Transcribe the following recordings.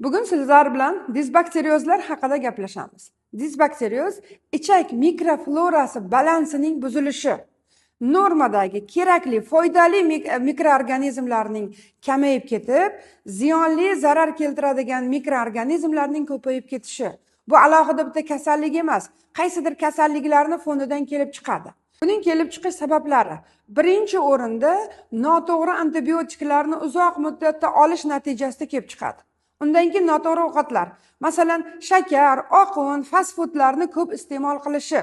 Bugun sizlar bilan disbakteriozlar haqida gaplashamiz. Disbakterioz ichak mikroflorasi balansining buzilishi, normadagi kerakli foydali mikroorganizmlarning kamayib ketib, ziyonli zarar keltiradigan mikroorganizmlarning ko'payib ketishi. Bu alohida bitta kasallik emas, qaysidir kasalliklarning fonidan kelib chiqadi. Buning kelib chiqish sabablari: birinchi o'rinda noto'g'ri antibiotiklarni uzoq muddatda olish natijasida kelib chiqadi. Undan keyin noto'g'ri ovqatlar, masalan, shakar, oq un, fast foodlarni ko'p iste'mol qilishi,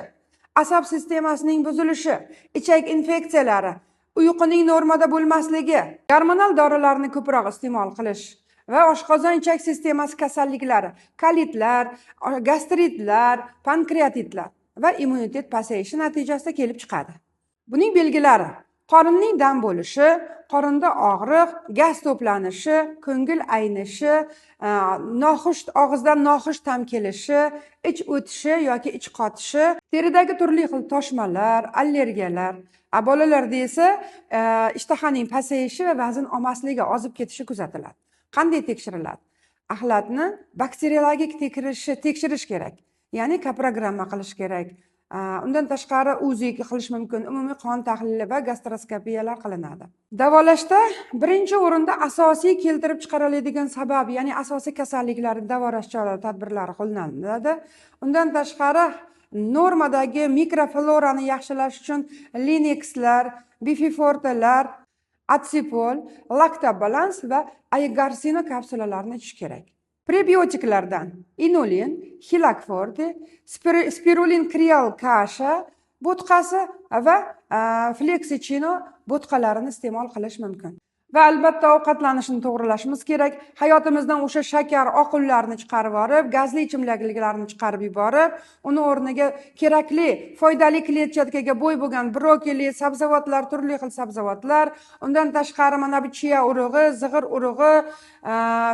asab sistemasining buzilishi, ichak infeksiyalari, uyquning normada bo'lmasligi, gormonal dorilarni ko'proq iste'mol qilish va oshqozon ichak sistemasi kasalliklari, kolitlar, gastritlar, pankreatitlar va immunitet pasayishi natijasida kelib chiqadi. Buning belgilari: qorinning dam bo'lishi, qorinda og'riq, gaz to'planishi, ko'ngil aynishi, og'izdan noxush ta'm kelishi, ich o'tishi yoki ich qotishi, teridagi turli xil toshmalar, allergiyalar. Bolalarda esa ishtahaning pasayishi va vazn olmasligi, ozib ketishi kuzatiladi. Qanday tekshiriladi? Axlatni bakteriologik tekshirish kerak. Ya'ni koprogramma qilish kerak. Undan tashqari UZI qilish mumkin, umumiy qon tahlili va gastroskopiyalar qilinadi. Davolashda birinchi o'rinda asosiy keltirib chiqariladigan sabab, ya'ni asosiy kasalliklarni davolash tadbirlari qo'llaniladi. Undan tashqari normadagi mikroflorani yaxshilash uchun Linexlar, Bififortelar, Atsipol, Lactobalance va Aigarsino kapsulalarni ichish kerak. Prebiotiklardan inulin, Hilakforte, spirulin krial kasha bo'tqasi va fleksicino bo'tqalarini iste'mol qilish mumkin. Va albatta ovqatlanishni to'g'rilashimiz kerak. Hayotimizdan o'sha shakar, oqunlarni chiqarib yuborib, gazli ichimliklarni chiqarib yuborib, uni o'rniga kerakli, foydali kletchatkaga bo'y bo'lgan brokoli, sabzavotlar, turli xil sabzavotlar, undan tashqari mana bu chiya urug'i, zig'ir urug'i,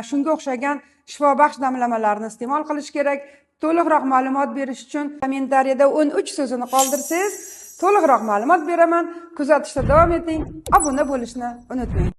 shunga o'xshagan shifobaxsh damlamalarni iste'mol qilish kerak. To'liqroq ma'lumot berish uchun kommentariyada 13 so'zini qoldirsangiz, to'liqroq ma'lumot beraman. Kuzatishda davom eting, obuna bo'lishni unutmang.